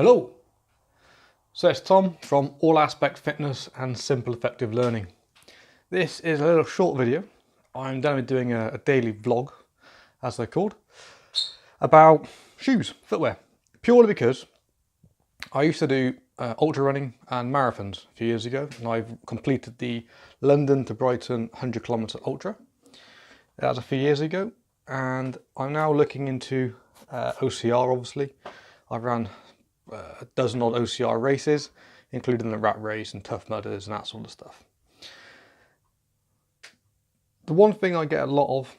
Hello, so it's Tom from All Aspect Fitness and Simple Effective Learning. This is a little short video. I'm going to be doing a daily vlog, as they're called, about shoes, footwear, purely because I used to do ultra running and marathons a few years ago, and I've completed the London to Brighton 100km ultra. That was a few years ago, and I'm now looking into OCR. Obviously, I've ran a dozen odd OCR races, including the rat race and Tough Mudders and that sort of stuff. The one thing I get a lot of,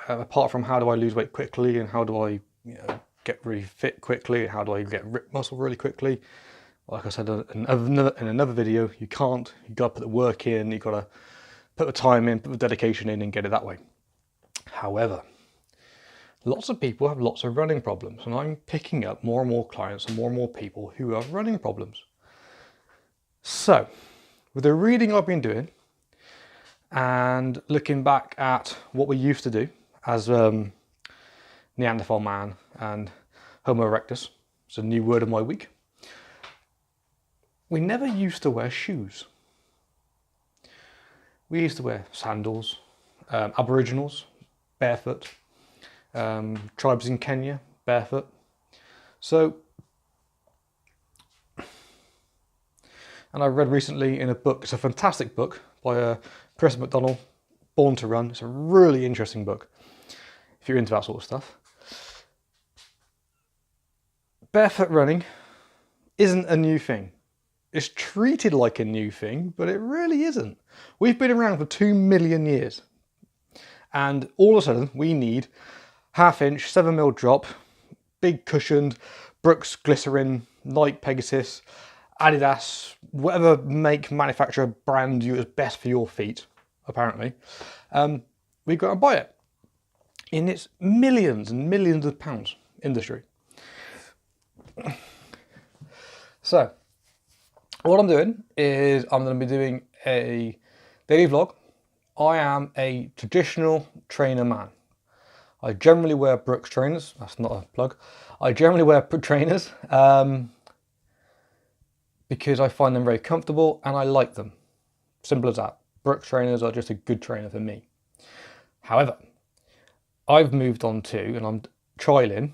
apart from how do I lose weight quickly and how do I get really fit quickly, how do I get ripped muscle really quickly, like I said in another video, you got to put the work in, you got to put the time in, put the dedication in and get it that way. However, lots of people have lots of running problems, and I'm picking up more and more clients and more people who have running problems. So, with the reading I've been doing and looking back at what we used to do as Neanderthal man and Homo erectus, it's a new word of my week, we never used to wear shoes. We used to wear sandals, Aboriginals, barefoot, tribes in Kenya, barefoot. So, and I read recently in a book, it's a fantastic book by Chris McDonald, Born to Run. It's a really interesting book if you're into that sort of stuff. Barefoot running isn't a new thing. It's treated like a new thing, but it really isn't. We've been around for 2 million years. And all of a sudden we need 1/2 inch, 7mm drop, big cushioned, Brooks Glycerin, Nike Pegasus, Adidas, whatever make, manufacturer, brand you is best for your feet, apparently. We go and buy it. In its millions and millions of pounds industry. So, what I'm doing is I'm going to be doing a daily vlog. I am a traditional trainer man. I generally wear Brooks trainers. That's not a plug. I generally wear trainers because I find them very comfortable and I like them. Simple as that. Brooks trainers are just a good trainer for me. However, I've moved on to, and I'm trialing,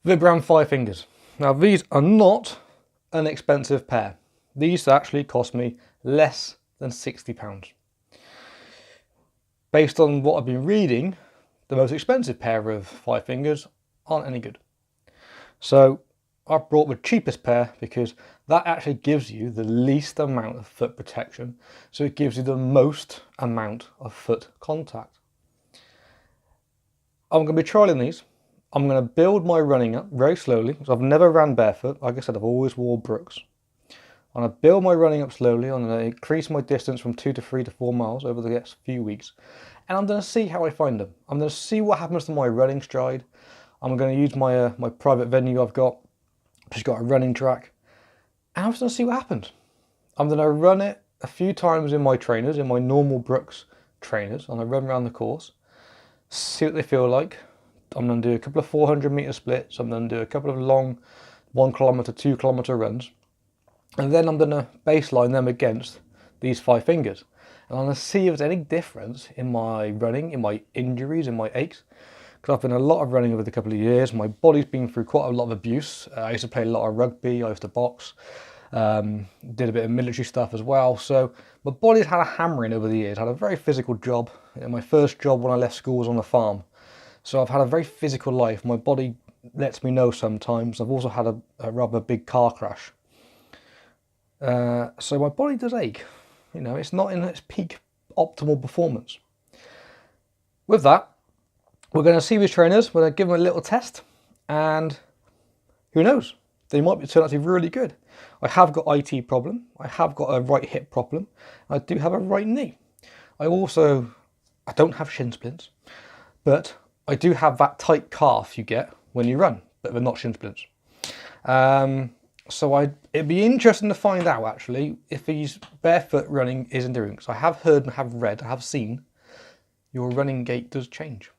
vibram 5 fingers. Now these are not an expensive pair. These actually cost me less than £60. Based on what I've been reading, the most expensive pair of 5 fingers aren't any good. So I brought the cheapest pair because that actually gives you the least amount of foot protection. So it gives you the most amount of foot contact. I'm going to be trialing these. I'm going to build my running up very slowly because I've never ran barefoot. Like I said, I've always wore Brooks. I'm going to build my running up slowly. I'm going to increase my distance from 2 to 3 to 4 miles over the next few weeks. And I'm going to see how I find them. I'm going to see what happens to my running stride. I'm going to use my my private venue I've got, which has got a running track. And I'm just going to see what happens. I'm going to run it a few times in my trainers, in my normal Brooks trainers. I'm going to run around the course, see what they feel like. I'm going to do a couple of 400-meter splits. I'm going to do a couple of long 1 kilometer, 2 kilometer runs. And then I'm going to baseline them against these 5 fingers. And I'm going to see if there's any difference in my running, in my injuries, in my aches. Because I've done a lot of running over the couple of years. My body's been through quite a lot of abuse. I used to play a lot of rugby, I used to box, did a bit of military stuff as well. So my body's had a hammering over the years. I had a very physical job. My first job when I left school was on a farm. So I've had a very physical life. My body lets me know sometimes. I've also had a rather big car crash. So my body does ache. You know, it's not in its peak optimal performance. With that, we're going to see these trainers. We're going to give them a little test. And who knows? They might turn out to be really good. I have got IT problem. I have got a right hip problem. I do have a right knee. I don't have shin splints. But I do have that tight calf you get when you run, but they're not shin splints. So it'd be interesting to find out actually if these barefoot running is enduring. So I have heard and have read, I have seen your running gait does change.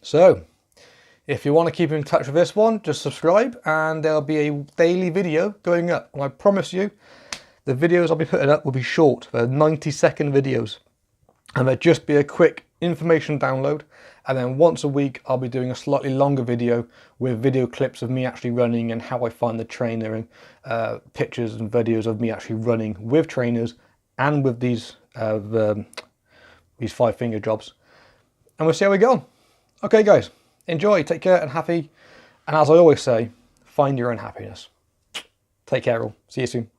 So, if you want to keep in touch with this one, just subscribe and there'll be a daily video going up. And I promise you, the videos I'll be putting up will be short. They're 90-second videos. And they'll just be a quick information download. And then once a week, I'll be doing a slightly longer video with video clips of me actually running and how I find the trainer, and pictures and videos of me actually running with trainers and with these 5-finger jobs. And we'll see how we go on. Okay, guys. Enjoy, take care, and happy. And as I always say, find your own happiness. Take care all. See you soon.